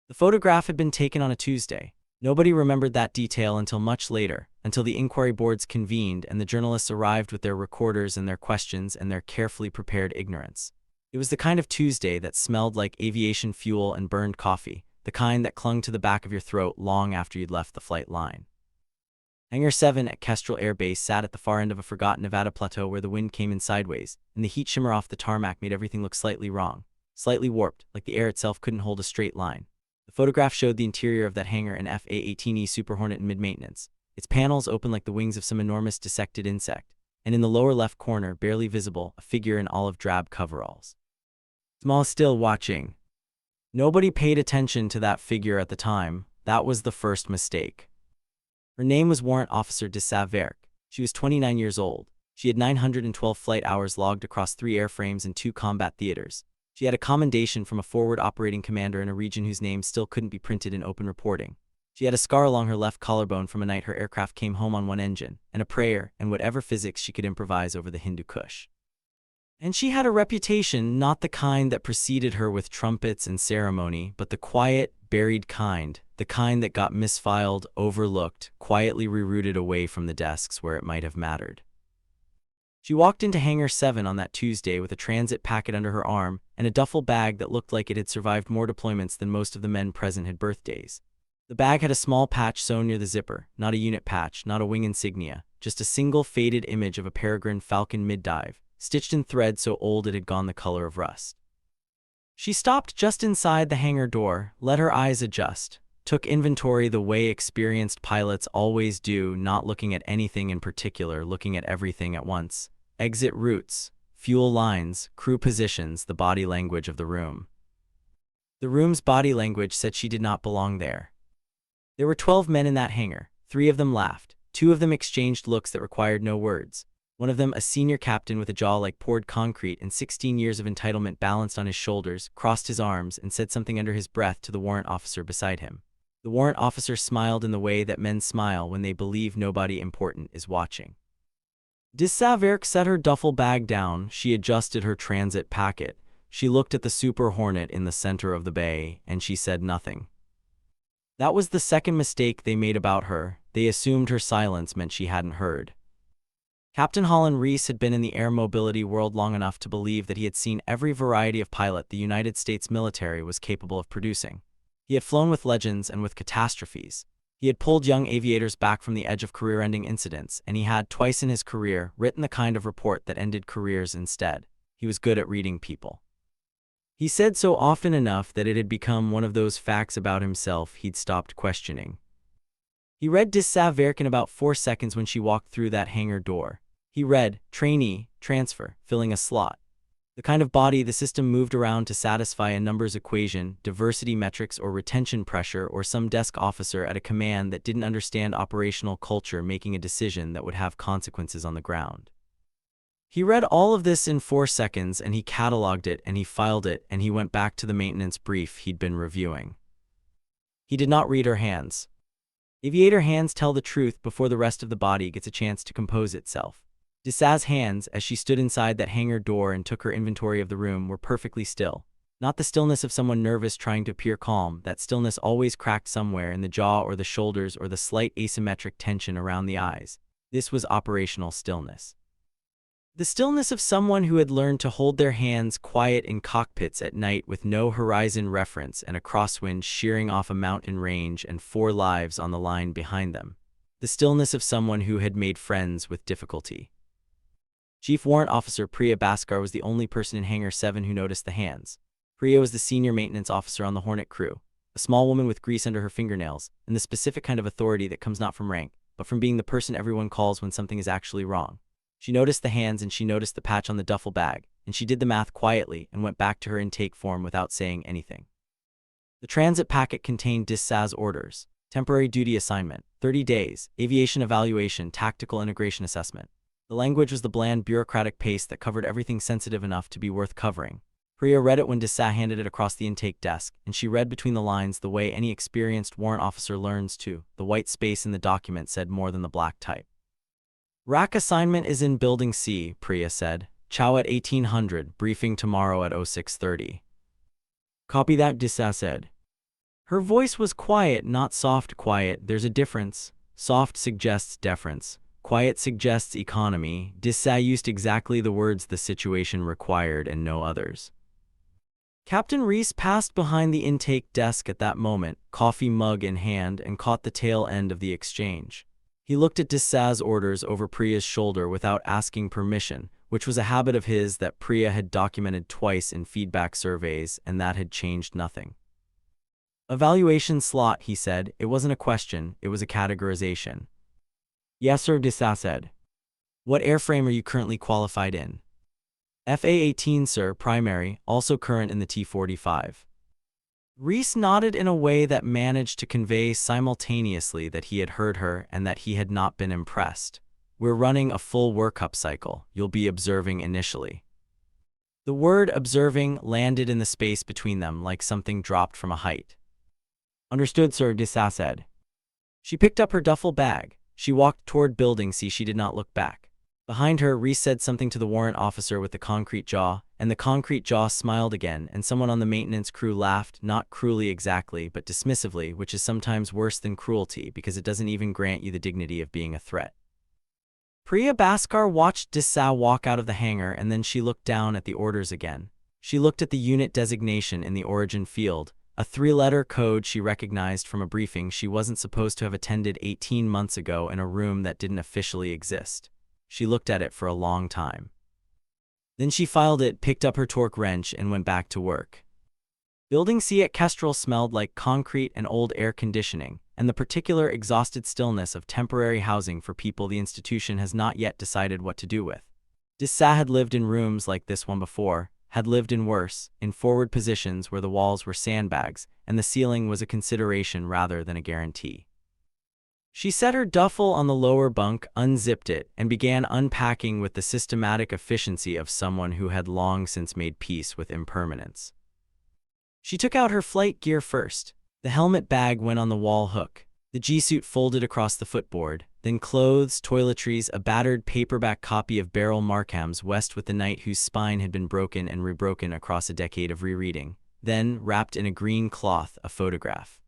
The photograph had been taken on a Tuesday. Nobody remembered that detail until much later, until the inquiry boards convened and the journalists arrived with their recorders and their questions and their carefully prepared ignorance. It was the kind of Tuesday that smelled like aviation fuel and burned coffee, the kind that clung to the back of your throat long after you'd left the flight line. Hangar 7 at Kestrel Air Base sat at the far end of a forgotten Nevada plateau where the wind came in sideways, and the heat shimmer off the tarmac made everything look slightly wrong, slightly warped, like the air itself couldn't hold a straight line. The photograph showed the interior of that hangar, an FA-18E Super Hornet in mid-maintenance, its panels open like the wings of some enormous dissected insect, and in the lower left corner, barely visible, a figure in olive drab coveralls. Small still watching. Nobody paid attention to that figure at the time. That was the first mistake. Her name was Warrant Officer de Saverk. She was 29 years old. She had 912 flight hours logged across 3 airframes and 2 combat theaters. She had a commendation from a forward operating commander in a region whose name still couldn't be printed in open reporting. She had a scar along her left collarbone from a night her aircraft came home on one engine, and a prayer, and whatever physics she could improvise over the Hindu Kush. And she had a reputation, not the kind that preceded her with trumpets and ceremony, but the quiet, buried kind, the kind that got misfiled, overlooked, quietly rerouted away from the desks where it might have mattered. She walked into Hangar 7 on that Tuesday with a transit packet under her arm and a duffel bag that looked like it had survived more deployments than most of the men present had birthdays. The bag had a small patch sewn near the zipper, not a unit patch, not a wing insignia, just a single faded image of a Peregrine Falcon mid-dive, stitched in thread so old it had gone the color of rust. She stopped just inside the hangar door, let her eyes adjust, took inventory the way experienced pilots always do, not looking at anything in particular, looking at everything at once. Exit routes, fuel lines, crew positions, the body language of the room. The room's body language said she did not belong there. There were 12 men in that hangar. 3 of them laughed. 2 of them exchanged looks that required no words. One of them, a senior captain with a jaw like poured concrete and 16 years of entitlement balanced on his shoulders, crossed his arms and said something under his breath to the warrant officer beside him. The warrant officer smiled in the way that men smile when they believe nobody important is watching. De Saverk set her duffel bag down. She adjusted her transit packet. She looked at the Super Hornet in the center of the bay, and she said nothing. That was the second mistake they made about her. They assumed her silence meant she hadn't heard. Captain Holland Reese had been in the air mobility world long enough to believe that he had seen every variety of pilot the United States military was capable of producing. He had flown with legends and with catastrophes. He had pulled young aviators back from the edge of career-ending incidents, and he had, twice in his career, written the kind of report that ended careers instead. He was good at reading people. He said so often enough that it had become one of those facts about himself he'd stopped questioning. He read de Saverk in about 4 seconds when she walked through that hangar door. He read, trainee, transfer, filling a slot. The kind of body the system moved around to satisfy a numbers equation, diversity metrics or retention pressure, or some desk officer at a command that didn't understand operational culture making a decision that would have consequences on the ground. He read all of this in 4 seconds, and he cataloged it, and he filed it, and he went back to the maintenance brief he'd been reviewing. He did not read her hands. Aviator hands tell the truth before the rest of the body gets a chance to compose itself. De Sa's hands, as she stood inside that hangar door and took her inventory of the room, were perfectly still. Not the stillness of someone nervous trying to appear calm. That stillness always cracked somewhere in the jaw or the shoulders or the slight asymmetric tension around the eyes. This was operational stillness. The stillness of someone who had learned to hold their hands quiet in cockpits at night with no horizon reference and a crosswind shearing off a mountain range and 4 lives on the line behind them. The stillness of someone who had made friends with difficulty. Chief Warrant Officer Priya Bhaskar was the only person in Hangar 7 who noticed the hands. Priya was the senior maintenance officer on the Hornet crew, a small woman with grease under her fingernails, and the specific kind of authority that comes not from rank, but from being the person everyone calls when something is actually wrong. She noticed the hands and she noticed the patch on the duffel bag, and she did the math quietly and went back to her intake form without saying anything. The transit packet contained de Sa's orders. Temporary duty assignment, 30 days, aviation evaluation, tactical integration assessment. The language was the bland bureaucratic paste that covered everything sensitive enough to be worth covering. Priya read it when de Sa handed it across the intake desk, and she read between the lines the way any experienced warrant officer learns to. The white space in the document said more than the black type. Rack assignment is in Building C, Priya said. Chow at 1800, briefing tomorrow at 0630. Copy that, de Sa said. Her voice was quiet, not soft quiet. There's a difference. Soft suggests deference. Quiet suggests economy. Dissa used exactly the words the situation required and no others. Captain Reese passed behind the intake desk at that moment, coffee mug in hand, and caught the tail end of the exchange. He looked at Dissa's orders over Priya's shoulder without asking permission, which was a habit of his that Priya had documented twice in feedback surveys, and that had changed nothing. Evaluation slot, he said. It wasn't a question, it was a categorization. Yes, sir, Dissa said. What airframe are you currently qualified in? FA-18, sir, primary, also current in the T-45. Reese nodded in a way that managed to convey simultaneously that he had heard her and that he had not been impressed. We're running a full workup cycle. You'll be observing initially. The word observing landed in the space between them like something dropped from a height. Understood, sir, Dissa said. She picked up her duffel bag. She walked toward building C. She did not look back. Behind her, Reese said something to the warrant officer with the concrete jaw, and the concrete jaw smiled again, and someone on the maintenance crew laughed, not cruelly exactly, but dismissively, which is sometimes worse than cruelty because it doesn't even grant you the dignity of being a threat. Priya Bhaskar watched Dissa walk out of the hangar, and then she looked down at the orders again. She looked at the unit designation in the origin field, a three-letter code she recognized from a briefing she wasn't supposed to have attended 18 months ago in a room that didn't officially exist. She looked at it for a long time. Then she filed it, picked up her torque wrench, and went back to work. Building C at Kestrel smelled like concrete and old air conditioning, and the particular exhausted stillness of temporary housing for people the institution has not yet decided what to do with. Dissa had lived in rooms like this one before, had lived in worse, in forward positions where the walls were sandbags, and the ceiling was a consideration rather than a guarantee. She set her duffel on the lower bunk, unzipped it, and began unpacking with the systematic efficiency of someone who had long since made peace with impermanence. She took out her flight gear first. The helmet bag went on the wall hook, the G-suit folded across the footboard, then clothes, toiletries, a battered paperback copy of Beryl Markham's West with the Knight whose spine had been broken and rebroken across a decade of rereading, then, wrapped in a green cloth, a photograph.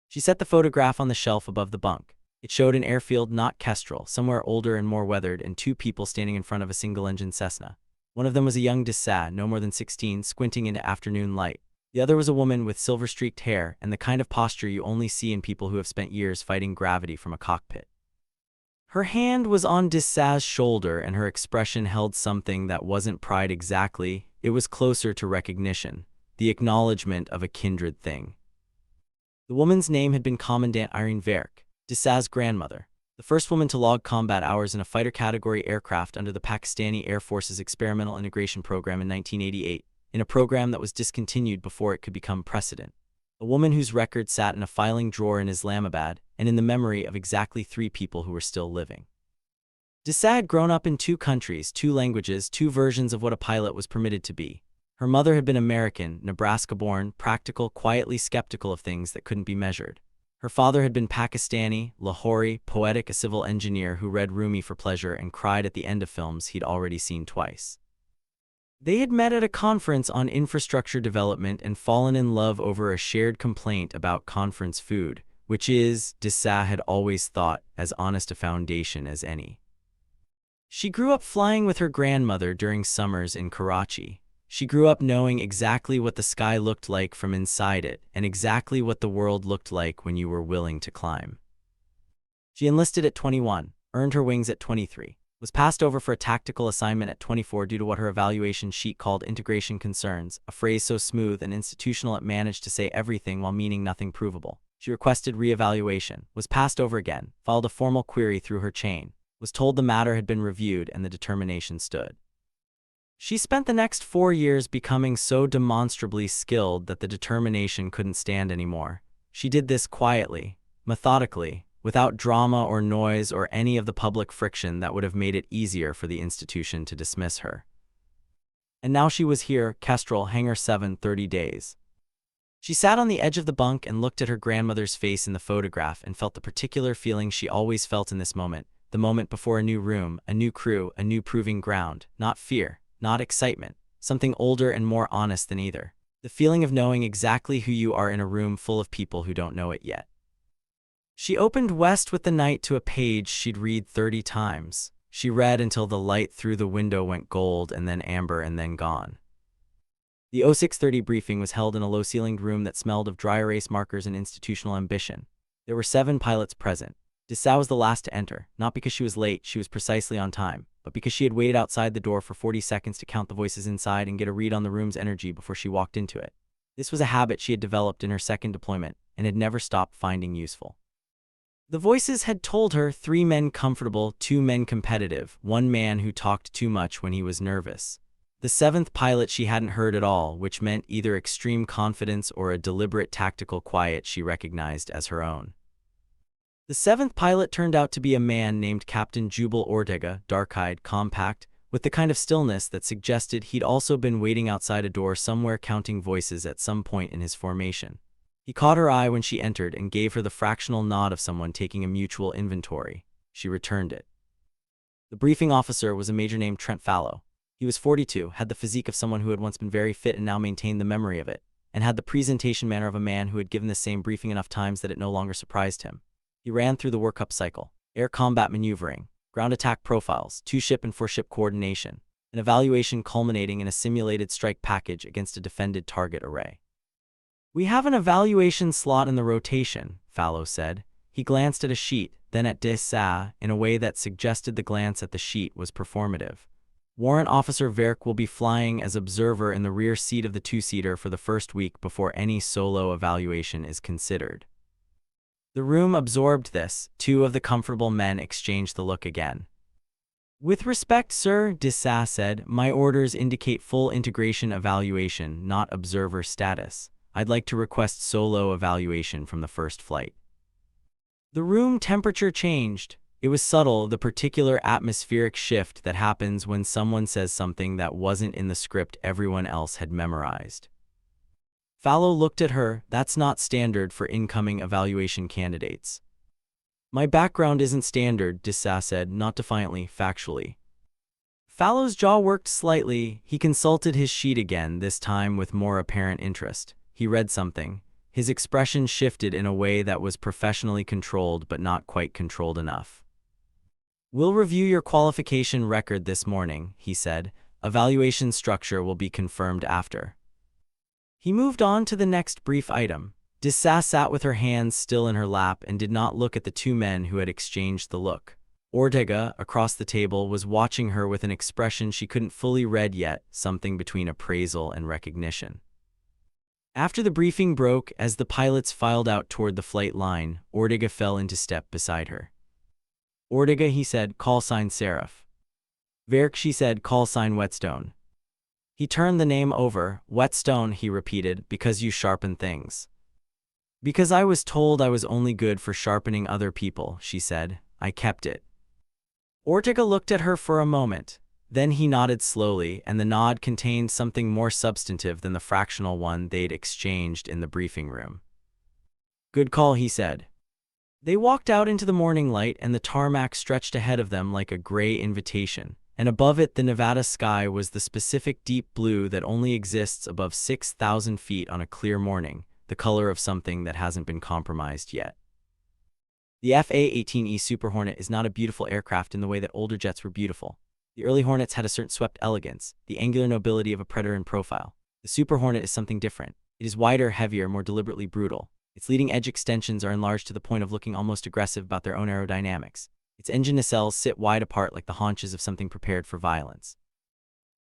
She set the photograph on the shelf above the bunk. It showed an airfield not Kestrel, somewhere older and more weathered, and two people standing in front of a single-engine Cessna. One of them was a young Dissa, no more than 16, squinting into afternoon light. The other was a woman with silver-streaked hair and the kind of posture you only see in people who have spent years fighting gravity from a cockpit. Her hand was on Dissa's shoulder, and her expression held something that wasn't pride exactly. It was closer to recognition, the acknowledgement of a kindred thing. The woman's name had been Commandant Irene Verk, Dissa's grandmother, the first woman to log combat hours in a fighter-category aircraft under the Pakistani Air Force's Experimental Integration Program in 1988, in a program that was discontinued before it could become precedent. A woman whose record sat in a filing drawer in Islamabad and in the memory of exactly 3 people who were still living. Dissa had grown up in 2 countries, 2 languages, 2 versions of what a pilot was permitted to be. Her mother had been American, Nebraska-born, practical, quietly skeptical of things that couldn't be measured. Her father had been Pakistani, Lahori, poetic, a civil engineer who read Rumi for pleasure and cried at the end of films he'd already seen twice. They had met at a conference on infrastructure development and fallen in love over a shared complaint about conference food, which is, Dissa had always thought, as honest a foundation as any. She grew up flying with her grandmother during summers in Karachi. She grew up knowing exactly what the sky looked like from inside it, and exactly what the world looked like when you were willing to climb. She enlisted at 21, earned her wings at 23, was passed over for a tactical assignment at 24 due to what her evaluation sheet called integration concerns, a phrase so smooth and institutional it managed to say everything while meaning nothing provable. She requested re-evaluation, was passed over again, filed a formal query through her chain, was told the matter had been reviewed and the determination stood. She spent the next 4 years becoming so demonstrably skilled that the determination couldn't stand anymore. She did this quietly, methodically, without drama or noise or any of the public friction that would have made it easier for the institution to dismiss her. And now she was here, Kestrel, Hangar 7, 30 days. She sat on the edge of the bunk and looked at her grandmother's face in the photograph and felt the particular feeling she always felt in this moment, the moment before a new room, a new crew, a new proving ground, not fear, not excitement, something older and more honest than either. The feeling of knowing exactly who you are in a room full of people who don't know it yet. She opened West with the Night to a page she'd read 30 times. She read until the light through the window went gold and then amber and then gone. The 0630 briefing was held in a low-ceilinged room that smelled of dry erase markers and institutional ambition. There were 7 pilots present. Dessau was the last to enter, not because she was late, she was precisely on time, but because she had waited outside the door for 40 seconds to count the voices inside and get a read on the room's energy before she walked into it. This was a habit she had developed in her second deployment and had never stopped finding useful. The voices had told her 3 men comfortable, 2 men competitive, 1 man who talked too much when he was nervous. The 7th pilot she hadn't heard at all, which meant either extreme confidence or a deliberate tactical quiet she recognized as her own. The 7th pilot turned out to be a man named Captain Jubal Ortega, dark-eyed, compact, with the kind of stillness that suggested he'd also been waiting outside a door somewhere counting voices at some point in his formation. He caught her eye when she entered and gave her the fractional nod of someone taking a mutual inventory. She returned it. The briefing officer was a major named Trent Fallow. He was 42, had the physique of someone who had once been very fit and now maintained the memory of it, and had the presentation manner of a man who had given the same briefing enough times that it no longer surprised him. He ran through the workup cycle: air combat maneuvering, ground attack profiles, 2-ship and 4-ship coordination, an evaluation culminating in a simulated strike package against a defended target array. "We have an evaluation slot in the rotation," Fallow said. He glanced at a sheet, then at Dessau, in a way that suggested the glance at the sheet was performative. "Warrant Officer Verk will be flying as observer in the rear seat of the 2-seater for the first week before any solo evaluation is considered." The room absorbed this. 2 of the comfortable men exchanged the look again. "With respect, sir," Dessau said, "my orders indicate full integration evaluation, not observer status. I'd like to request solo evaluation from the first flight." The room temperature changed. It was subtle, the particular atmospheric shift that happens when someone says something that wasn't in the script everyone else had memorized. Fallow looked at her. "That's not standard for incoming evaluation candidates." "My background isn't standard," Dessau said, not defiantly, factually. Fallow's jaw worked slightly. He consulted his sheet again, this time with more apparent interest. He read something. His expression shifted in a way that was professionally controlled but not quite controlled enough. "We'll review your qualification record this morning," he said. "Evaluation structure will be confirmed after." He moved on to the next brief item. Dessau sat with her hands still in her lap and did not look at the 2 men who had exchanged the look. Ortega, across the table, was watching her with an expression she couldn't fully read yet, something between appraisal and recognition. After the briefing broke, as the pilots filed out toward the flight line, Ortega fell into step beside her. "Ortega," he said, "call sign Seraph." "Verk," she said, "call sign Whetstone." He turned the name over. "Whetstone," he repeated, "because you sharpen things." "Because I was told I was only good for sharpening other people," she said. "I kept it." Ortega looked at her for a moment. Then he nodded slowly, and the nod contained something more substantive than the fractional one they'd exchanged in the briefing room. "Good call," he said. They walked out into the morning light, and the tarmac stretched ahead of them like a gray invitation, and above it the Nevada sky was the specific deep blue that only exists above 6,000 feet on a clear morning, the color of something that hasn't been compromised yet. The FA-18E Super Hornet is not a beautiful aircraft in the way that older jets were beautiful. The early Hornets had a certain swept elegance, the angular nobility of a Predator in profile. The Super Hornet is something different. It is wider, heavier, more deliberately brutal. Its leading edge extensions are enlarged to the point of looking almost aggressive about their own aerodynamics. Its engine nacelles sit wide apart like the haunches of something prepared for violence.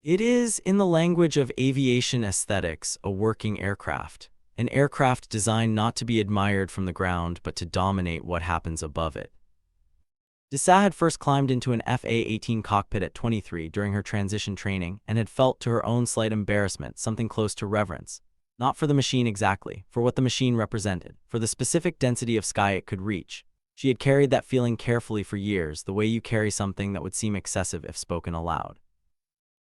It is, in the language of aviation aesthetics, a working aircraft. An aircraft designed not to be admired from the ground but to dominate what happens above it. Dessau had first climbed into an FA-18 cockpit at 23 during her transition training and had felt, to her own slight embarrassment, something close to reverence. Not for the machine exactly, for what the machine represented, for the specific density of sky it could reach. She had carried that feeling carefully for years, the way you carry something that would seem excessive if spoken aloud.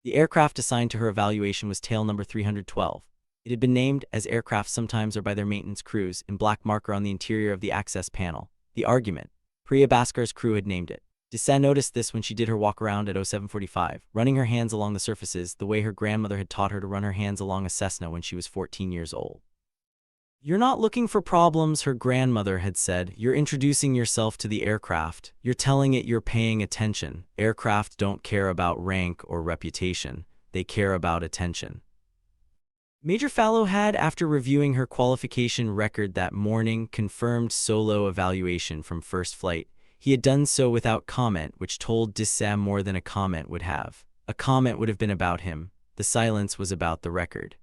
The aircraft assigned to her evaluation was tail number 312. It had been named, as aircraft sometimes are by their maintenance crews, in black marker on the interior of the access panel. The argument: Priya Bhaskar's crew had named it. Dissa noticed this when she did her walk around at 0745, running her hands along the surfaces the way her grandmother had taught her to run her hands along a Cessna when she was 14 years old. "You're not looking for problems," her grandmother had said. "You're introducing yourself to the aircraft. You're telling it you're paying attention. Aircraft don't care about rank or reputation. They care about attention." Major Fallow had, after reviewing her qualification record that morning, confirmed solo evaluation from first flight. He had done so without comment, which told Dissa more than a comment would have. A comment would have been about him. The silence was about the record.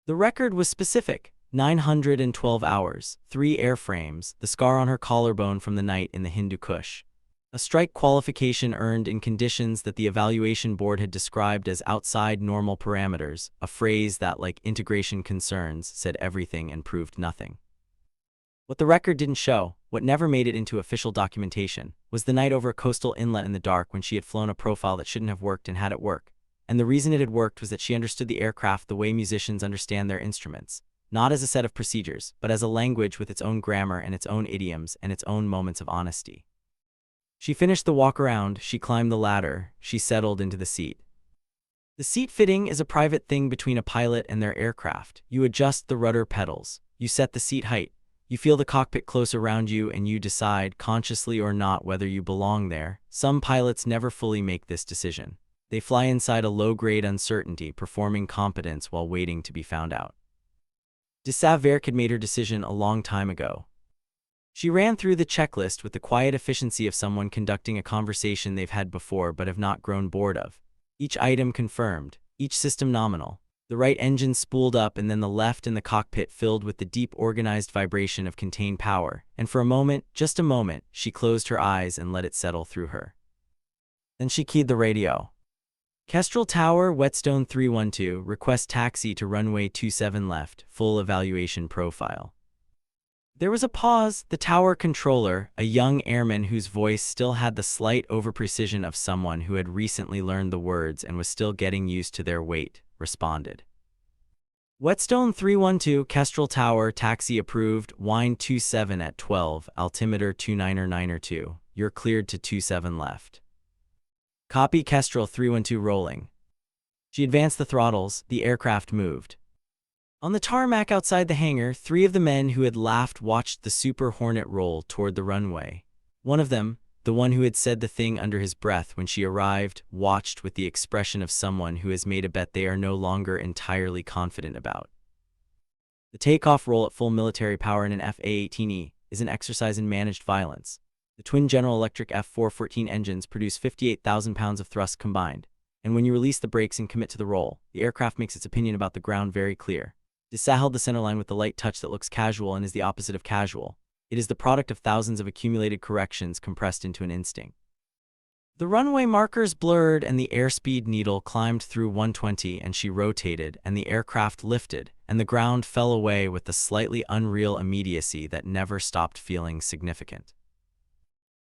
The record was specific. 912 hours, 3 airframes, the scar on her collarbone from the night in the Hindu Kush. A strike qualification earned in conditions that the evaluation board had described as outside normal parameters, a phrase that, like integration concerns, said everything and proved nothing. What the record didn't show, what never made it into official documentation, was the night over a coastal inlet in the dark when she had flown a profile that shouldn't have worked and had it work. And the reason it had worked was that she understood the aircraft the way musicians understand their instruments, not as a set of procedures, but as a language with its own grammar and its own idioms and its own moments of honesty. She finished the walk around, she climbed the ladder, she settled into the seat. The seat fitting is a private thing between a pilot and their aircraft. You adjust the rudder pedals, you set the seat height, you feel the cockpit close around you, and you decide, consciously or not, whether you belong there. Some pilots never fully make this decision. They fly inside a low-grade uncertainty, performing competence while waiting to be found out. Dissa Verk had made her decision a long time ago. She ran through the checklist with the quiet efficiency of someone conducting a conversation they've had before but have not grown bored of. Each item confirmed, each system nominal. The right engine spooled up, and then the left, and the cockpit filled with the deep organized vibration of contained power, and for a moment, just a moment, she closed her eyes and let it settle through her. Then she keyed the radio. "Kestrel Tower, Whetstone 312, request taxi to runway 27 left, full evaluation profile." There was a pause. The tower controller, a young airman whose voice still had the slight over-precision of someone who had recently learned the words and was still getting used to their weight, responded. "Whetstone 312, Kestrel Tower, taxi approved, wind 27 at 12, altimeter 299er2, you're cleared to 27 left." "Copy, Kestrel 312 rolling." She advanced the throttles, the aircraft moved. On the tarmac outside the hangar, 3 of the men who had laughed watched the Super Hornet roll toward the runway. One of them, the one who had said the thing under his breath when she arrived, watched with the expression of someone who has made a bet they are no longer entirely confident about. The takeoff roll at full military power in an F/A-18E is an exercise in managed violence. The twin General Electric F414 engines produce 58,000 pounds of thrust combined, and when you release the brakes and commit to the roll, the aircraft makes its opinion about the ground very clear. Dissa held the centerline with the light touch that looks casual and is the opposite of casual. It is the product of thousands of accumulated corrections compressed into an instinct. The runway markers blurred and the airspeed needle climbed through 120, and she rotated, and the aircraft lifted, and the ground fell away with the slightly unreal immediacy that never stopped feeling significant.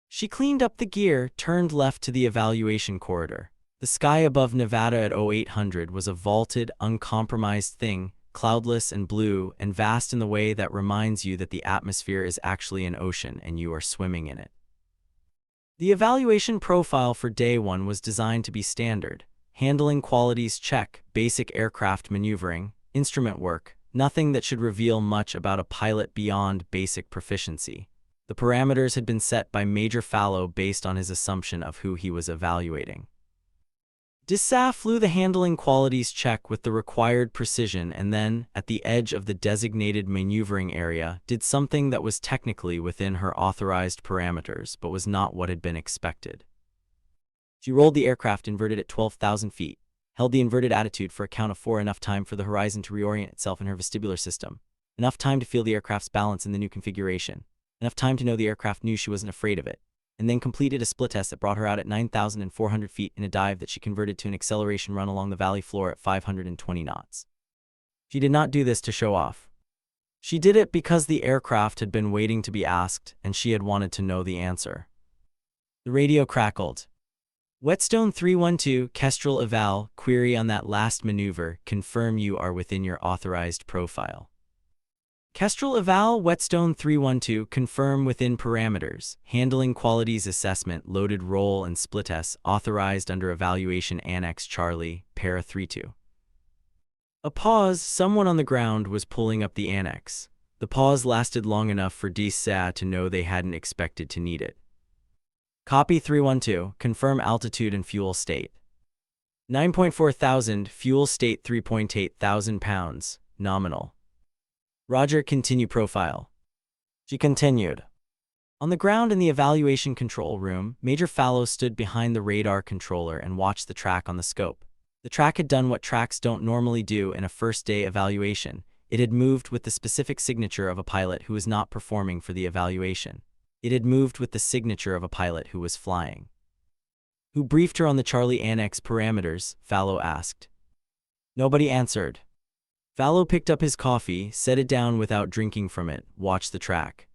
She cleaned up the gear, turned left to the evaluation corridor. The sky above Nevada at 0800 was a vaulted, uncompromised thing, cloudless and blue, and vast in the way that reminds you that the atmosphere is actually an ocean and you are swimming in it. The evaluation profile for day 1 was designed to be standard. Handling qualities check, basic aircraft maneuvering, instrument work, nothing that should reveal much about a pilot beyond basic proficiency. The parameters had been set by Major Fallow based on his assumption of who he was evaluating. Dissa flew the handling qualities check with the required precision and then, at the edge of the designated maneuvering area, did something that was technically within her authorized parameters but was not what had been expected. She rolled the aircraft inverted at 12,000 feet, held the inverted attitude for a count of 4, enough time for the horizon to reorient itself in her vestibular system, enough time to feel the aircraft's balance in the new configuration, enough time to know the aircraft knew she wasn't afraid of it, and then completed a split test that brought her out at 9,400 feet in a dive that she converted to an acceleration run along the valley floor at 520 knots. She did not do this to show off. She did it because the aircraft had been waiting to be asked, and she had wanted to know the answer. The radio crackled. "Whetstone 312, Kestrel Eval, query on that last maneuver, confirm you are within your authorized profile." Kestrel Eval Whetstone 312 confirm within parameters. Handling qualities assessment loaded roll and split S authorized under evaluation annex Charlie, para 32. A pause. Someone on the ground was pulling up the annex. The pause lasted long enough for DSA to know they hadn't expected to need it. Copy 312. Confirm altitude and fuel state. 9.4 thousand. Fuel state 3.8 thousand pounds. Nominal. Roger. Continue profile. She continued. On the ground in the evaluation control room, Major Fallow stood behind the radar controller and watched the track on the scope. The track had done what tracks don't normally do in a first-day evaluation. It had moved with the specific signature of a pilot who was not performing for the evaluation. It had moved with the signature of a pilot who was flying. Who briefed her on the Charlie Annex parameters? Fallow asked. Nobody answered. Fallow picked up his coffee, set it down without drinking from it, watched the track.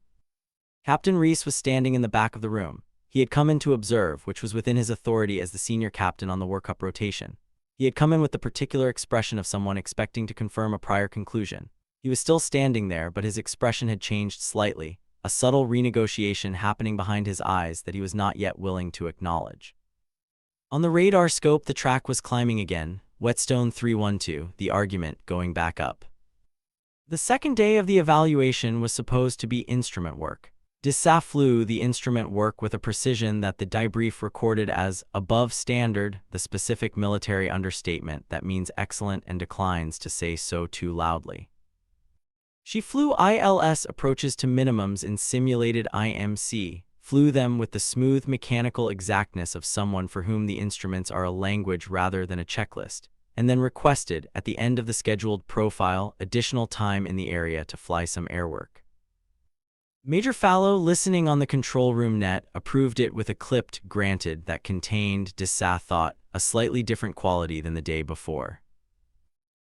Captain Reese was standing in the back of the room. He had come in to observe, which was within his authority as the senior captain on the workup rotation. He had come in with the particular expression of someone expecting to confirm a prior conclusion. He was still standing there, but his expression had changed slightly, a subtle renegotiation happening behind his eyes that he was not yet willing to acknowledge. On the radar scope, the track was climbing again. Whetstone 312, the argument going back up. The second day of the evaluation was supposed to be instrument work. DSA flew the instrument work with a precision that the debrief recorded as above standard, the specific military understatement that means excellent and declines to say so too loudly. She flew ILS approaches to minimums in simulated IMC, flew them with the smooth mechanical exactness of someone for whom the instruments are a language rather than a checklist, and then requested, at the end of the scheduled profile, additional time in the area to fly some airwork. Major Fallow, listening on the control room net, approved it with a clipped "granted" that contained, DSA thought, a slightly different quality than the day before.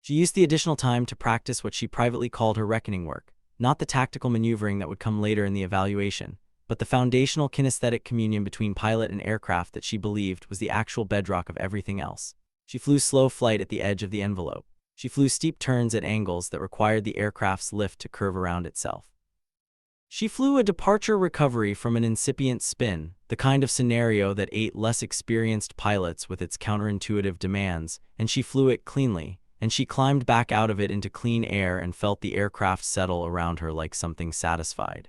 She used the additional time to practice what she privately called her reckoning work, not the tactical maneuvering that would come later in the evaluation, but the foundational kinesthetic communion between pilot and aircraft that she believed was the actual bedrock of everything else. She flew slow flight at the edge of the envelope. She flew steep turns at angles that required the aircraft's lift to curve around itself. She flew a departure recovery from an incipient spin, the kind of scenario that ate less experienced pilots with its counterintuitive demands, and she flew it cleanly, and she climbed back out of it into clean air and felt the aircraft settle around her like something satisfied.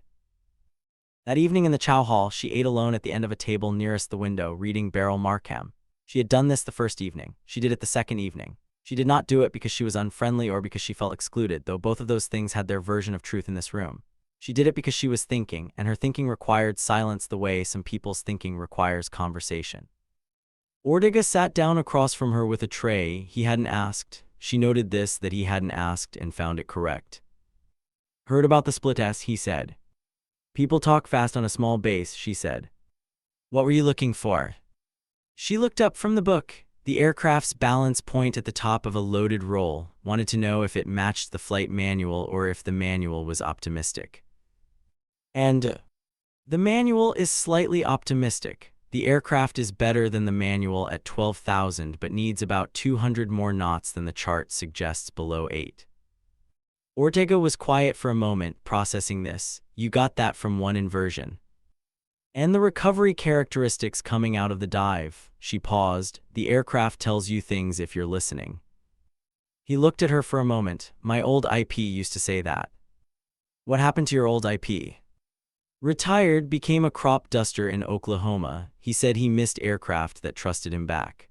That evening in the chow hall, she ate alone at the end of a table nearest the window, reading Beryl Markham. She had done this the first evening. She did it the second evening. She did not do it because she was unfriendly or because she felt excluded, though both of those things had their version of truth in this room. She did it because she was thinking, and her thinking required silence the way some people's thinking requires conversation. Ortega sat down across from her with a tray he hadn't asked. She noted this, that he hadn't asked, and found it correct. Heard about the split S, he said. People talk fast on a small base, she said. What were you looking for? She looked up from the book, the aircraft's balance point at the top of a loaded roll, wanted to know if it matched the flight manual or if the manual was optimistic. And the manual is slightly optimistic. The aircraft is better than the manual at 12,000 but needs about 200 more knots than the chart suggests below 8. Ortega was quiet for a moment, processing this. You got that from one inversion. And the recovery characteristics coming out of the dive. She paused. The aircraft tells you things if you're listening. He looked at her for a moment. My old IP used to say that. What happened to your old IP? Retired, became a crop duster in Oklahoma. He said he missed aircraft that trusted him back.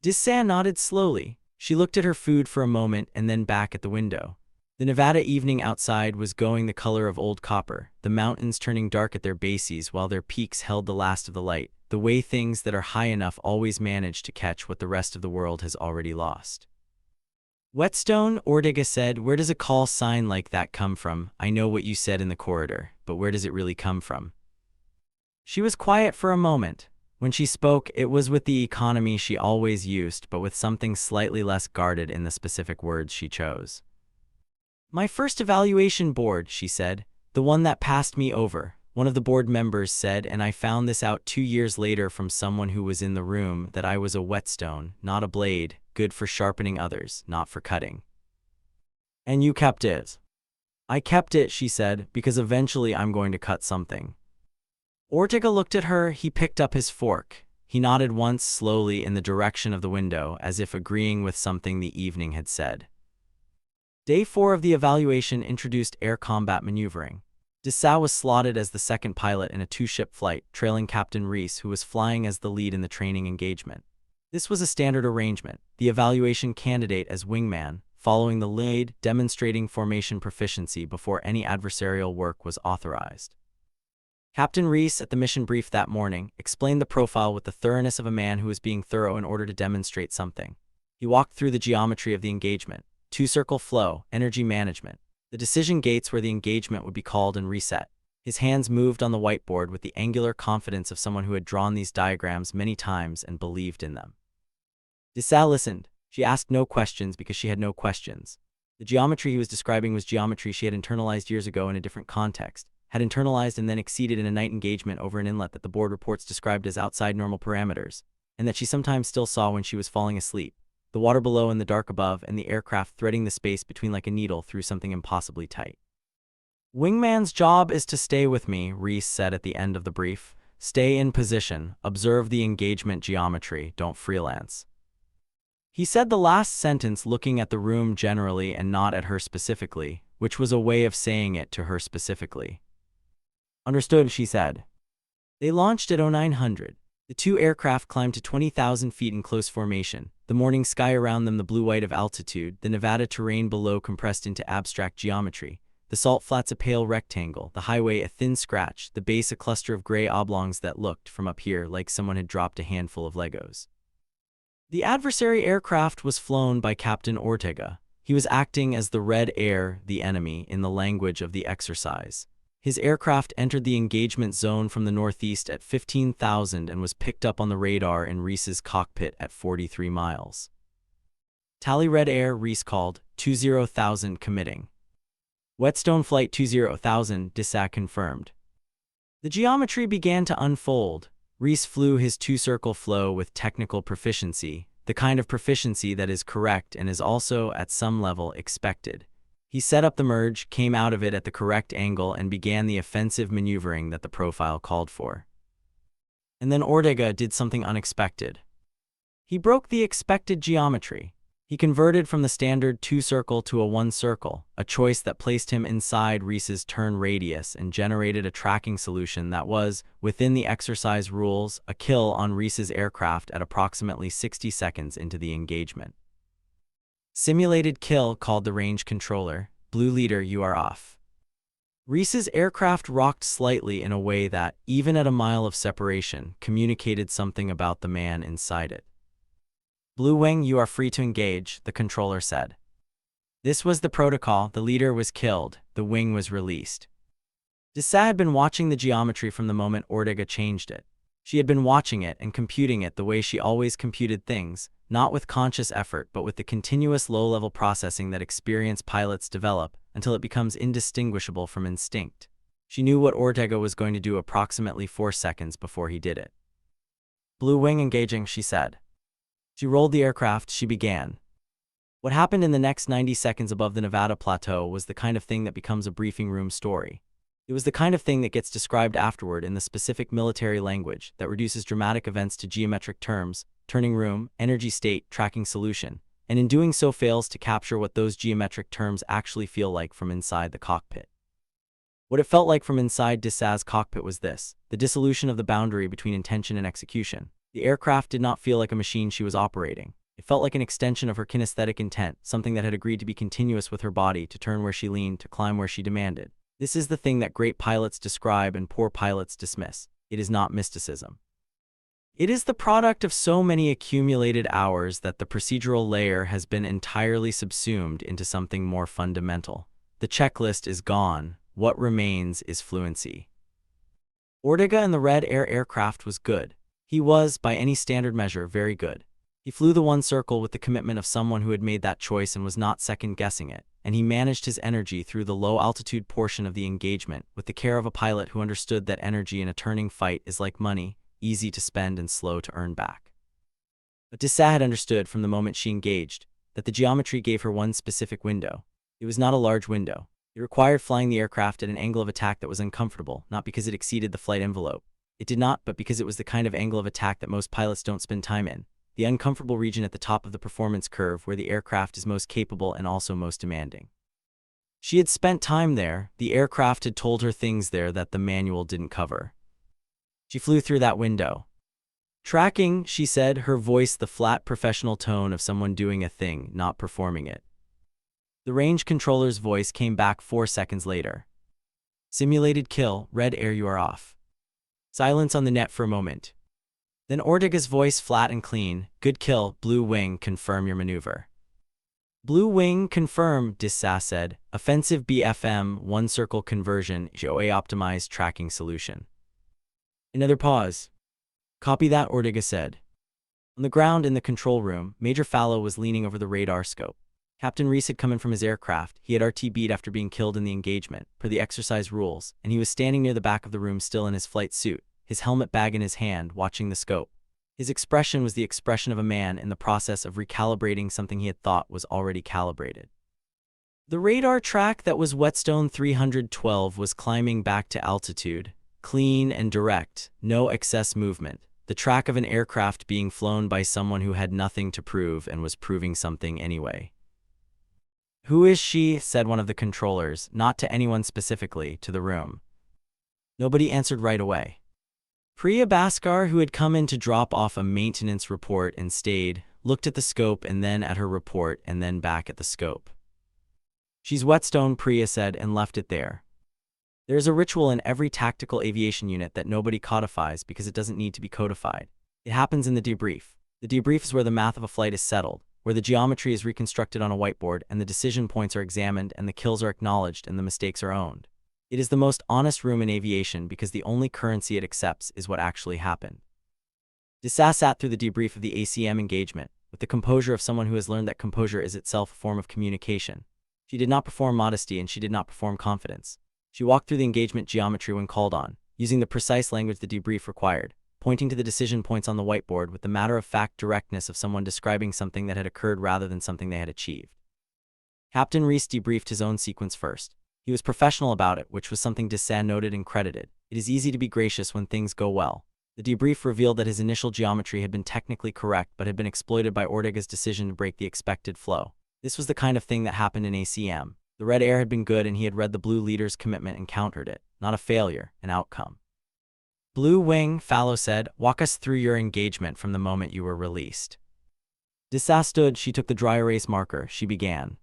DSA nodded slowly. She looked at her food for a moment and then back at the window. The Nevada evening outside was going the color of old copper, the mountains turning dark at their bases while their peaks held the last of the light, the way things that are high enough always manage to catch what the rest of the world has already lost. Whetstone, Ortega said, where does a call sign like that come from? I know what you said in the corridor, but where does it really come from? She was quiet for a moment. When she spoke, it was with the economy she always used, but with something slightly less guarded in the specific words she chose. My first evaluation board, she said, the one that passed me over, one of the board members said, and I found this out 2 years later from someone who was in the room, that I was a whetstone, not a blade, good for sharpening others, not for cutting. And you kept it. I kept it, she said, because eventually I'm going to cut something. Ortega looked at her. He picked up his fork. He nodded once slowly in the direction of the window, as if agreeing with something the evening had said. Day 4 of the evaluation introduced air combat maneuvering. Dessau was slotted as the second pilot in a two-ship flight, trailing Captain Reese, who was flying as the lead in the training engagement. This was a standard arrangement, the evaluation candidate as wingman, following the lead, demonstrating formation proficiency before any adversarial work was authorized. Captain Reese, at the mission brief that morning, explained the profile with the thoroughness of a man who was being thorough in order to demonstrate something. He walked through the geometry of the engagement, two-circle flow, energy management, the decision gates where the engagement would be called and reset. His hands moved on the whiteboard with the angular confidence of someone who had drawn these diagrams many times and believed in them. Dessau listened. She asked no questions because she had no questions. The geometry he was describing was geometry she had internalized years ago in a different context, had internalized and then exceeded in a night engagement over an inlet that the board reports described as outside normal parameters, and that she sometimes still saw when she was falling asleep, the water below and the dark above, and the aircraft threading the space between like a needle through something impossibly tight. Wingman's job is to stay with me, Reese said at the end of the brief. Stay in position, observe the engagement geometry, don't freelance. He said the last sentence looking at the room generally and not at her specifically, which was a way of saying it to her specifically. Understood, she said. They launched at 0900. The two aircraft climbed to 20,000 feet in close formation, the morning sky around them the blue-white of altitude, the Nevada terrain below compressed into abstract geometry, the salt flats a pale rectangle, the highway a thin scratch, the base a cluster of gray oblongs that looked, from up here, like someone had dropped a handful of Legos. The adversary aircraft was flown by Captain Ortega. He was acting as the red air, the enemy, in the language of the exercise. His aircraft entered the engagement zone from the northeast at 15,000 and was picked up on the radar in Reese's cockpit at 43 miles. Tally red air, Reese called, 20,000 committing. Whetstone flight 20,000, Dessau confirmed. The geometry began to unfold. Reese flew his two-circle flow with technical proficiency, the kind of proficiency that is correct and is also, at some level, expected. He set up the merge, came out of it at the correct angle, and began the offensive maneuvering that the profile called for. And then Ortega did something unexpected. He broke the expected geometry. He converted from the standard two-circle to a one-circle, a choice that placed him inside Reese's turn radius and generated a tracking solution that was, within the exercise rules, a kill on Reese's aircraft at approximately 60 seconds into the engagement. Simulated kill, called the range controller. Blue leader, you are off. Reese's aircraft rocked slightly in a way that, even at a mile of separation, communicated something about the man inside it. Blue wing, you are free to engage, the controller said. This was the protocol. The leader was killed, the wing was released. Dessau had been watching the geometry from the moment Ortega changed it. She had been watching it and computing it the way she always computed things, not with conscious effort but with the continuous low-level processing that experienced pilots develop until it becomes indistinguishable from instinct. She knew what Ortega was going to do approximately 4 seconds before he did it. Blue wing engaging, she said. She rolled the aircraft. She began. What happened in the next 90 seconds above the Nevada plateau was the kind of thing that becomes a briefing room story. It was the kind of thing that gets described afterward in the specific military language that reduces dramatic events to geometric terms, turning room, energy state, tracking solution, and in doing so fails to capture what those geometric terms actually feel like from inside the cockpit. What it felt like from inside Dessau's cockpit was this: the dissolution of the boundary between intention and execution. The aircraft did not feel like a machine she was operating. It felt like an extension of her kinesthetic intent, something that had agreed to be continuous with her body, to turn where she leaned, to climb where she demanded. This is the thing that great pilots describe and poor pilots dismiss. It is not mysticism. It is the product of so many accumulated hours that the procedural layer has been entirely subsumed into something more fundamental. The checklist is gone. What remains is fluency. Ortega in the red air aircraft was good. He was, by any standard measure, very good. He flew the one circle with the commitment of someone who had made that choice and was not second-guessing it, and he managed his energy through the low-altitude portion of the engagement with the care of a pilot who understood that energy in a turning fight is like money, easy to spend and slow to earn back. But Dessau had understood from the moment she engaged that the geometry gave her one specific window. It was not a large window. It required flying the aircraft at an angle of attack that was uncomfortable, not because it exceeded the flight envelope. It did not, but because it was the kind of angle of attack that most pilots don't spend time in, the uncomfortable region at the top of the performance curve where the aircraft is most capable and also most demanding. She had spent time there. The aircraft had told her things there that the manual didn't cover. She flew through that window. Tracking, she said, her voice the flat professional tone of someone doing a thing, not performing it. The range controller's voice came back 4 seconds later. Simulated kill, red air, you are off. Silence on the net for a moment. Then Ortega's voice, flat and clean, good kill, blue wing, confirm your maneuver. Blue wing, confirm, Dissa said, offensive BFM, one circle conversion, GOA optimized tracking solution. Another pause. Copy that, Ortega said. On the ground in the control room, Major Fallow was leaning over the radar scope. Captain Reese had come in from his aircraft. He had RTB'd after being killed in the engagement, per the exercise rules, and he was standing near the back of the room still in his flight suit, his helmet bag in his hand, watching the scope. His expression was the expression of a man in the process of recalibrating something he had thought was already calibrated. The radar track that was Whetstone 312 was climbing back to altitude, clean and direct, no excess movement, the track of an aircraft being flown by someone who had nothing to prove and was proving something anyway. Who is she? Said one of the controllers, not to anyone specifically, to the room. Nobody answered right away. Priya Bhaskar, who had come in to drop off a maintenance report and stayed, looked at the scope and then at her report and then back at the scope. She's Whetstone, Priya said, and left it there. There is a ritual in every tactical aviation unit that nobody codifies because it doesn't need to be codified. It happens in the debrief. The debrief is where the math of a flight is settled, where the geometry is reconstructed on a whiteboard and the decision points are examined and the kills are acknowledged and the mistakes are owned. It is the most honest room in aviation because the only currency it accepts is what actually happened. Dissa sat through the debrief of the ACM engagement, with the composure of someone who has learned that composure is itself a form of communication. She did not perform modesty and she did not perform confidence. She walked through the engagement geometry when called on, using the precise language the debrief required, pointing to the decision points on the whiteboard with the matter-of-fact directness of someone describing something that had occurred rather than something they had achieved. Captain Reese debriefed his own sequence first. He was professional about it, which was something Dissa noted and credited. It is easy to be gracious when things go well. The debrief revealed that his initial geometry had been technically correct but had been exploited by Ortega's decision to break the expected flow. This was the kind of thing that happened in ACM. The red air had been good and he had read the blue leader's commitment and countered it, not a failure, an outcome. Blue wing, Fallow said, walk us through your engagement from the moment you were released. Dissa stood, she took the dry erase marker, she began.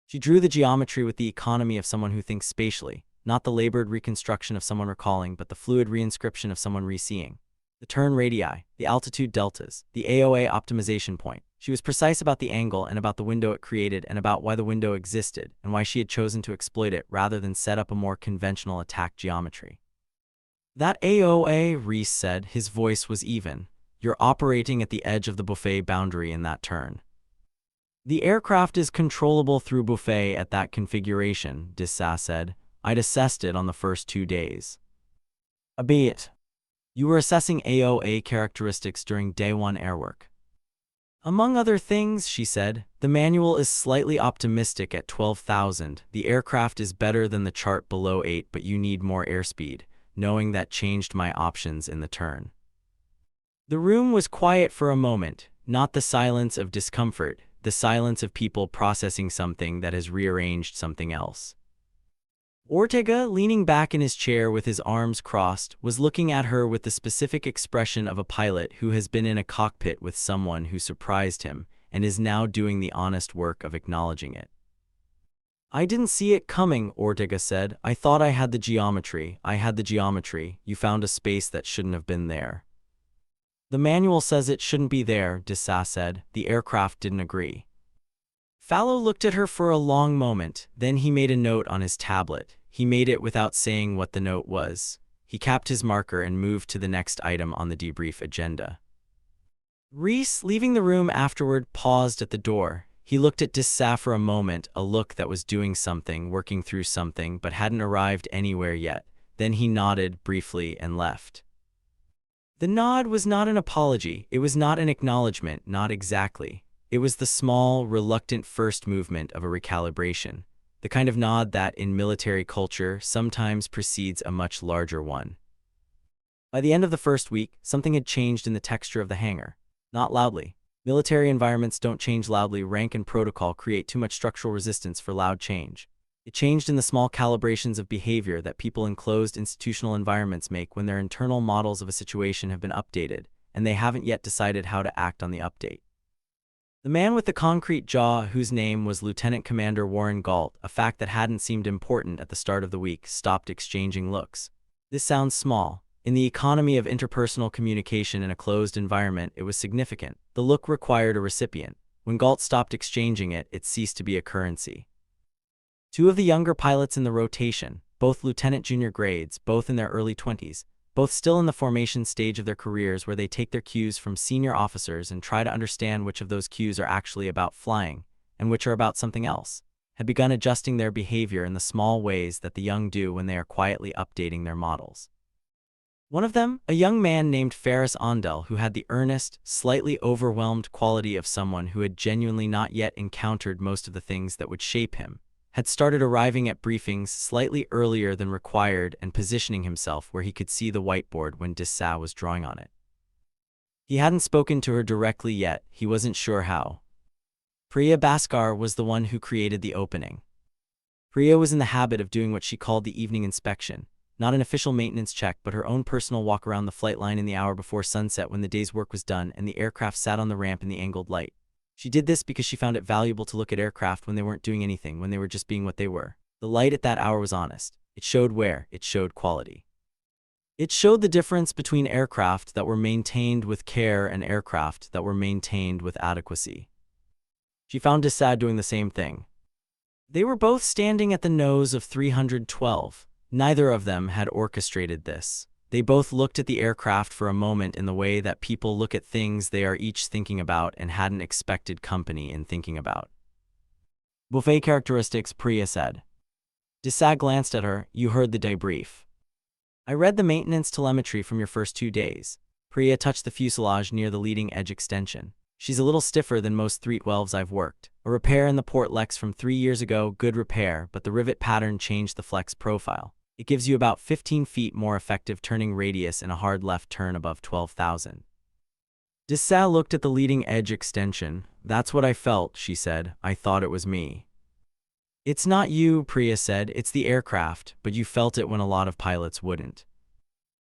She drew the geometry with the economy of someone who thinks spatially, not the labored reconstruction of someone recalling, but the fluid reinscription of someone re-seeing. The turn radii, the altitude deltas, the AOA optimization point. She was precise about the angle and about the window it created and about why the window existed and why she had chosen to exploit it rather than set up a more conventional attack geometry. That AOA, Reese said, his voice was even. You're operating at the edge of the buffet boundary in that turn. The aircraft is controllable through buffet at that configuration, Dissa said. I'd assessed it on the first 2 days. A bit. You were assessing AOA characteristics during day 1 airwork. Among other things, she said, the manual is slightly optimistic at 12,000. The aircraft is better than the chart below 8, but you need more airspeed. Knowing that changed my options in the turn. The room was quiet for a moment, not the silence of discomfort, the silence of people processing something that has rearranged something else. Ortega, leaning back in his chair with his arms crossed, was looking at her with the specific expression of a pilot who has been in a cockpit with someone who surprised him and is now doing the honest work of acknowledging it. I didn't see it coming, Ortega said. I thought I had the geometry. I had the geometry. You found a space that shouldn't have been there. The manual says it shouldn't be there, Dissa said. The aircraft didn't agree. Fallow looked at her for a long moment, then he made a note on his tablet. He made it without saying what the note was. He capped his marker and moved to the next item on the debrief agenda. Reese, leaving the room afterward, paused at the door. He looked at Dissa for a moment, a look that was doing something, working through something, but hadn't arrived anywhere yet. Then he nodded briefly and left. The nod was not an apology. It was not an acknowledgement, not exactly. It was the small, reluctant first movement of a recalibration. the kind of nod that, in military culture, sometimes precedes a much larger one. By the end of the first week, something had changed in the texture of the hangar. Not loudly. Military environments don't change loudly. Rank and protocol create too much structural resistance for loud change. It changed in the small calibrations of behavior that people in closed institutional environments make when their internal models of a situation have been updated, and they haven't yet decided how to act on the update. The man with the concrete jaw, whose name was Lieutenant Commander Warren Galt, a fact that hadn't seemed important at the start of the week, stopped exchanging looks. This sounds small. In the economy of interpersonal communication in a closed environment, it was significant. The look required a recipient. When Galt stopped exchanging it, it ceased to be a currency. Two of the younger pilots in the rotation, both lieutenant junior grades, both in their early 20s, both still in the formation stage of their careers where they take their cues from senior officers and try to understand which of those cues are actually about flying and which are about something else, had begun adjusting their behavior in the small ways that the young do when they are quietly updating their models. One of them, a young man named Ferris Ondel, who had the earnest, slightly overwhelmed quality of someone who had genuinely not yet encountered most of the things that would shape him, had started arriving at briefings slightly earlier than required and positioning himself where he could see the whiteboard when Dissa was drawing on it. He hadn't spoken to her directly yet, he wasn't sure how. Priya Bhaskar was the one who created the opening. Priya was in the habit of doing what she called the evening inspection, not an official maintenance check but her own personal walk around the flight line in the hour before sunset when the day's work was done and the aircraft sat on the ramp in the angled light. She did this because she found it valuable to look at aircraft when they weren't doing anything, when they were just being what they were. The light at that hour was honest. It showed wear, it showed quality. It showed the difference between aircraft that were maintained with care and aircraft that were maintained with adequacy. She found Dissa doing the same thing. They were both standing at the nose of 312. Neither of them had orchestrated this. They both looked at the aircraft for a moment in the way that people look at things they are each thinking about and hadn't expected company in thinking about. Buffet characteristics, Priya said. Dissa glanced at her. You heard the debrief. I read the maintenance telemetry from your first 2 days. Priya touched the fuselage near the leading edge extension. She's a little stiffer than most 312s I've worked. A repair in the port Lex from 3 years ago, good repair, but the rivet pattern changed the flex profile. It gives you about 15 feet more effective turning radius in a hard left turn above 12,000. Dissa looked at the leading edge extension. That's what I felt, she said. I thought it was me. It's not you, Priya said. It's the aircraft, but you felt it when a lot of pilots wouldn't.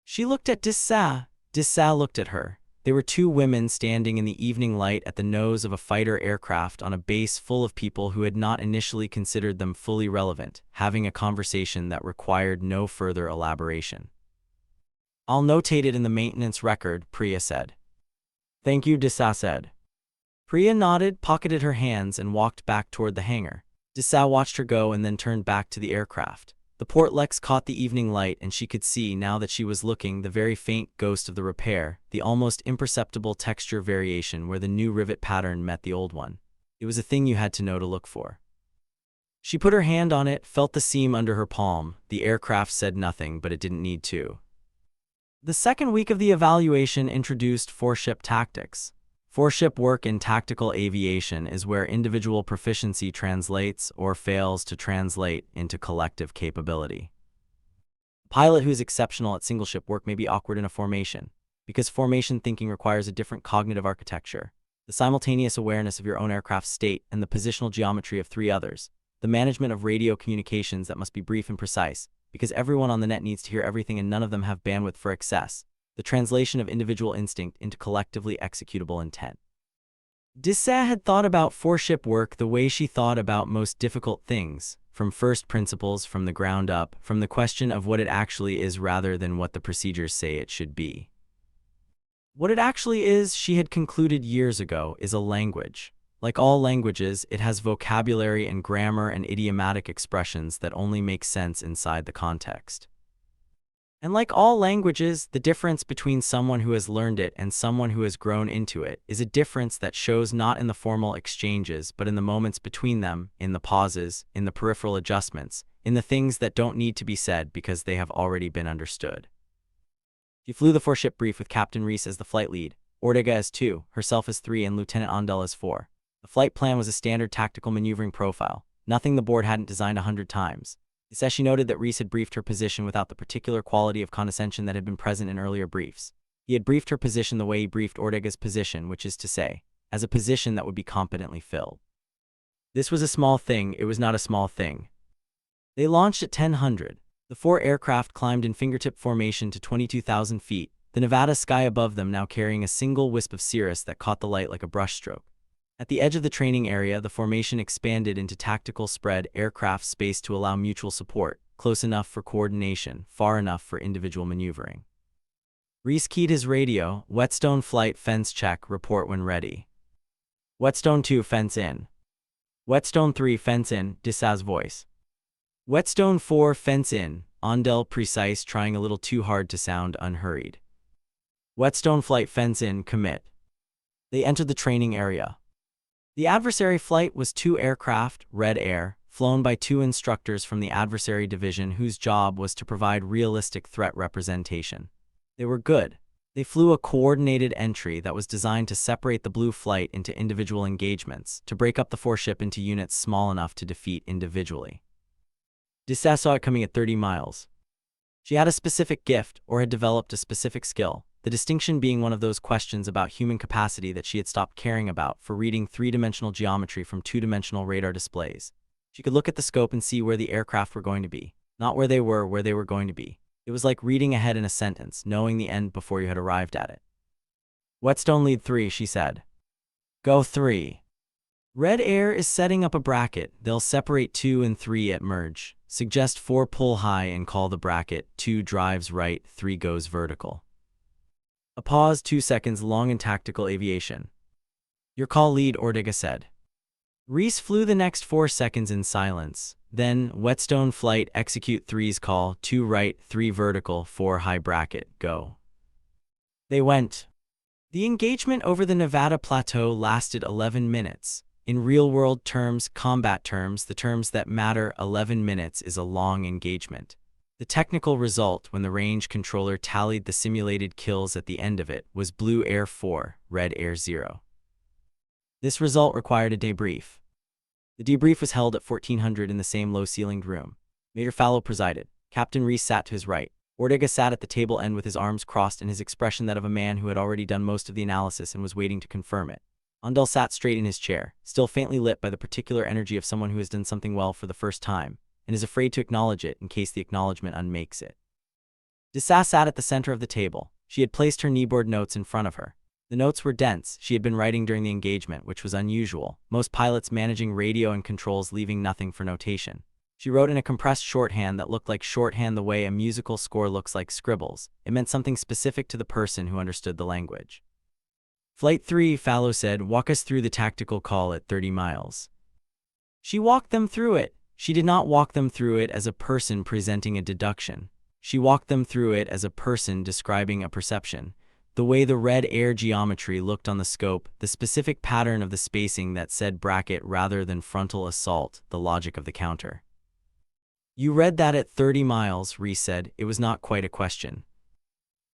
She looked at Dissa. Dissa looked at her. They were two women standing in the evening light at the nose of a fighter aircraft on a base full of people who had not initially considered them fully relevant, having a conversation that required no further elaboration. I'll notate it in the maintenance record, Priya said. Thank you, Dissa said. Priya nodded, pocketed her hands, and walked back toward the hangar. Dissa watched her go and then turned back to the aircraft. The port Lex caught the evening light and she could see, now that she was looking, the very faint ghost of the repair, the almost imperceptible texture variation where the new rivet pattern met the old one. It was a thing you had to know to look for. She put her hand on it, felt the seam under her palm. The aircraft said nothing, but it didn't need to. The second week of the evaluation introduced four-ship tactics. Four-ship work in tactical aviation is where individual proficiency translates or fails to translate into collective capability. A pilot who is exceptional at single-ship work may be awkward in a formation, because formation thinking requires a different cognitive architecture, the simultaneous awareness of your own aircraft's state and the positional geometry of 3 others, the management of radio communications that must be brief and precise, because everyone on the net needs to hear everything and none of them have bandwidth for excess, the translation of individual instinct into collectively executable intent. Dissa had thought about four-ship work the way she thought about most difficult things, from first principles, from the ground up, from the question of what it actually is rather than what the procedures say it should be. What it actually is, she had concluded years ago, is a language. Like all languages, it has vocabulary and grammar and idiomatic expressions that only make sense inside the context. And like all languages, the difference between someone who has learned it and someone who has grown into it is a difference that shows not in the formal exchanges but in the moments between them, in the pauses, in the peripheral adjustments, in the things that don't need to be said because they have already been understood. She flew the four-ship brief with Captain Reese as the flight lead, Ortega as 2, herself as 3, and Lieutenant Ondel as 4. The flight plan was a standard tactical maneuvering profile. nothing the board hadn't designed 100 times. It says she noted that Reese had briefed her position without the particular quality of condescension that had been present in earlier briefs. He had briefed her position the way he briefed Ortega's position, which is to say, as a position that would be competently filled. This was a small thing, it was not a small thing. They launched at 1000. The 4 aircraft climbed in fingertip formation to 22,000 feet, the Nevada sky above them now carrying a single wisp of cirrus that caught the light like a brushstroke. At the edge of the training area, the formation expanded into tactical spread aircraft space to allow mutual support, close enough for coordination, far enough for individual maneuvering. Reese keyed his radio. Whetstone flight fence check, report when ready. Whetstone 2 fence in. Whetstone 3 fence in, Dissas voice. Whetstone 4 fence in, Ondel precise, trying a little too hard to sound unhurried. Whetstone flight fence in, commit. They entered the training area. The adversary flight was 2 aircraft, Red Air, flown by 2 instructors from the adversary division whose job was to provide realistic threat representation. They were good. They flew a coordinated entry that was designed to separate the blue flight into individual engagements, to break up the 4 ship into units small enough to defeat individually. Dissas saw it coming at 30 miles. She had a specific gift, or had developed a specific skill, the distinction being one of those questions about human capacity that she had stopped caring about for reading 3-dimensional geometry from 2-dimensional radar displays. She could look at the scope and see where the aircraft were going to be, not where they were going to be. It was like reading ahead in a sentence, knowing the end before you had arrived at it. Whetstone lead 3, she said. Go 3. Red Air is setting up a bracket. They'll separate 2 and 3 at merge. Suggest 4 pull high and call the bracket. 2 drives right, 3 goes vertical. A pause, 2 seconds long in tactical aviation. Your call lead, Ortega said. Reese flew the next 4 seconds in silence. Then, Whetstone flight, execute 3's call, 2 right, 3 vertical, 4 high bracket, go. They went. The engagement over the Nevada plateau lasted 11 minutes. In real-world terms, combat terms, the terms that matter, 11 minutes is a long engagement. The technical result, when the range controller tallied the simulated kills at the end of it, was Blue Air 4, Red Air 0. This result required a debrief. The debrief was held at 1400 in the same low-ceilinged room. Major Fallow presided. Captain Reese sat to his right. Ortega sat at the table end with his arms crossed and his expression that of a man who had already done most of the analysis and was waiting to confirm it. Ondel sat straight in his chair, still faintly lit by the particular energy of someone who has done something well for the first time, and is afraid to acknowledge it in case the acknowledgement unmakes it. Dissas sat at the center of the table. She had placed her kneeboard notes in front of her. The notes were dense. She had been writing during the engagement, which was unusual, most pilots managing radio and controls leaving nothing for notation. She wrote in a compressed shorthand that looked like shorthand the way a musical score looks like scribbles. It meant something specific to the person who understood the language. Flight 3, Fallow said, walk us through the tactical call at 30 miles. She walked them through it. She did not walk them through it as a person presenting a deduction. She walked them through it as a person describing a perception. The way the Red Air geometry looked on the scope, the specific pattern of the spacing that said bracket rather than frontal assault, the logic of the counter. You read that at 30 miles, Reese said. It was not quite a question.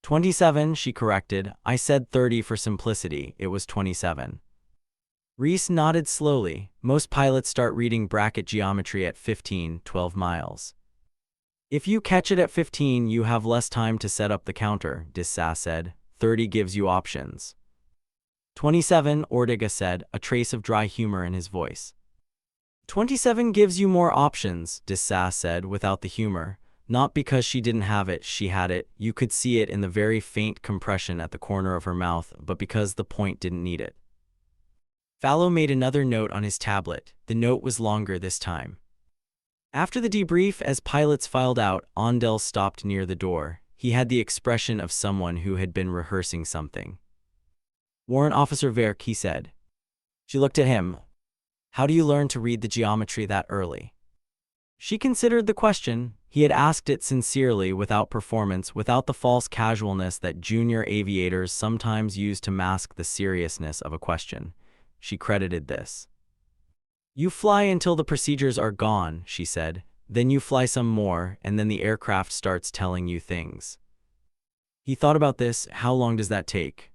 27, she corrected. I said 30 for simplicity. It was 27. Reese nodded slowly. Most pilots start reading bracket geometry at 12 miles. If you catch it at 15, you have less time to set up the counter, Dissas said. 30 gives you options. 27, Ortega said, a trace of dry humor in his voice. 27 gives you more options, Dissas said, without the humor. Not because she didn't have it, she had it. You could see it in the very faint compression at the corner of her mouth, but because the point didn't need it. Fallow made another note on his tablet. The note was longer this time. After the debrief, as pilots filed out, Ondel stopped near the door. He had the expression of someone who had been rehearsing something. Warrant Officer Verk, he said. She looked at him. How do you learn to read the geometry that early? She considered the question. He had asked it sincerely, without performance, without the false casualness that junior aviators sometimes use to mask the seriousness of a question. She credited this. You fly until the procedures are gone, she said. Then you fly some more, and then the aircraft starts telling you things. He thought about this. How long does that take?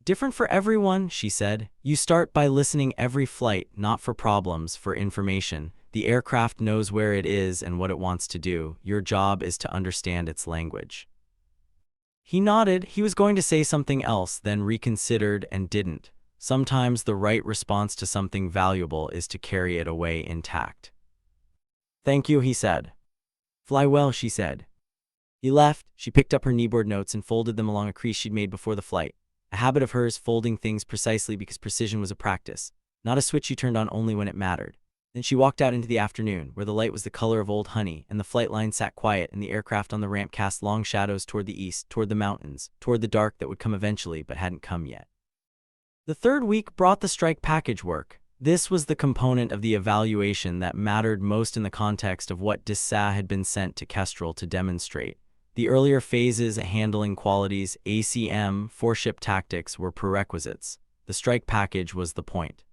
Different for everyone, she said. You start by listening every flight, not for problems, for information. The aircraft knows where it is and what it wants to do. Your job is to understand its language." He nodded. He was going to say something else, then reconsidered and didn't. Sometimes the right response to something valuable is to carry it away intact. "Thank you," he said. "Fly well," she said. He left. She picked up her kneeboard notes and folded them along a crease she'd made before the flight. A habit of hers, folding things precisely because precision was a practice, not a switch you turned on only when it mattered. Then she walked out into the afternoon, where the light was the color of old honey, and the flight line sat quiet, and the aircraft on the ramp cast long shadows toward the east, toward the mountains, toward the dark that would come eventually but hadn't come yet. The third week brought the strike package work. This was the component of the evaluation that mattered most in the context of what Dessa had been sent to Kestrel to demonstrate. The earlier phases, handling qualities, ACM, four-ship tactics, were prerequisites. The strike package was the point.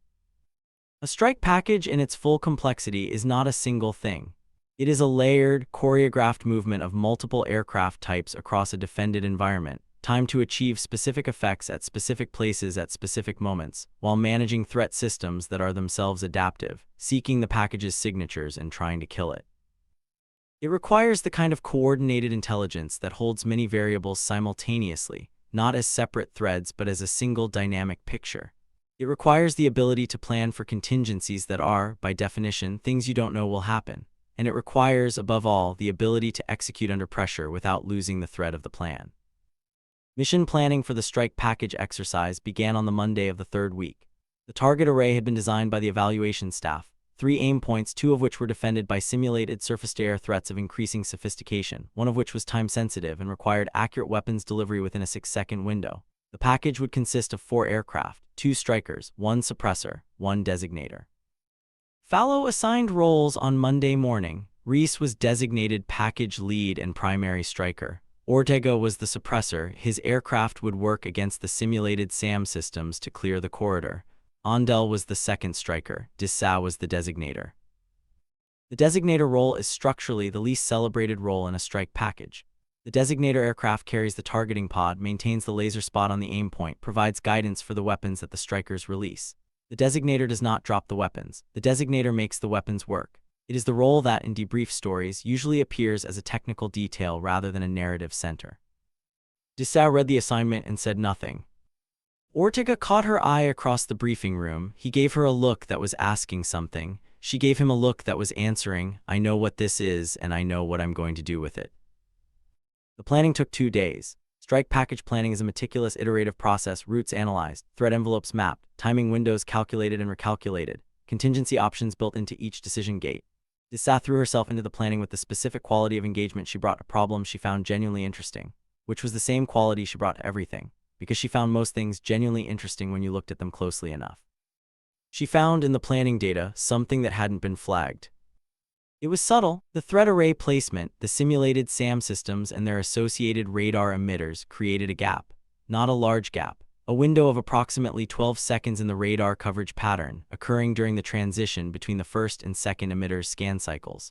A strike package in its full complexity is not a single thing. It is a layered, choreographed movement of multiple aircraft types across a defended environment, timed to achieve specific effects at specific places at specific moments, while managing threat systems that are themselves adaptive, seeking the package's signatures and trying to kill it. It requires the kind of coordinated intelligence that holds many variables simultaneously, not as separate threads but as a single dynamic picture. It requires the ability to plan for contingencies that are, by definition, things you don't know will happen. And it requires, above all, the ability to execute under pressure without losing the thread of the plan. Mission planning for the strike package exercise began on the Monday of the third week. The target array had been designed by the evaluation staff, 3 aim points, 2 of which were defended by simulated surface-to-air threats of increasing sophistication, 1 of which was time-sensitive and required accurate weapons delivery within a 6-second window. The package would consist of 4 aircraft, 2 strikers, 1 suppressor, 1 designator. Fallow assigned roles on Monday morning. Reese was designated package lead and primary striker. Ortega was the suppressor. His aircraft would work against the simulated SAM systems to clear the corridor. Ondel was the second striker. Dessa was the designator. The designator role is structurally the least celebrated role in a strike package. The designator aircraft carries the targeting pod, maintains the laser spot on the aim point, provides guidance for the weapons that the strikers release. The designator does not drop the weapons. The designator makes the weapons work. It is the role that, in debrief stories, usually appears as a technical detail rather than a narrative center. Dessa read the assignment and said nothing. Ortega caught her eye across the briefing room. He gave her a look that was asking something. She gave him a look that was answering, "I know what this is, and I know what I'm going to do with it." The planning took 2 days. Strike package planning is a meticulous iterative process, routes analyzed, threat envelopes mapped, timing windows calculated and recalculated, contingency options built into each decision gate. Dessa threw herself into the planning with the specific quality of engagement she brought to problems she found genuinely interesting, which was the same quality she brought to everything, because she found most things genuinely interesting when you looked at them closely enough. She found in the planning data something that hadn't been flagged. It was subtle. The threat array placement, the simulated SAM systems and their associated radar emitters created a gap, not a large gap, a window of approximately 12 seconds in the radar coverage pattern, occurring during the transition between the first and second emitters' scan cycles.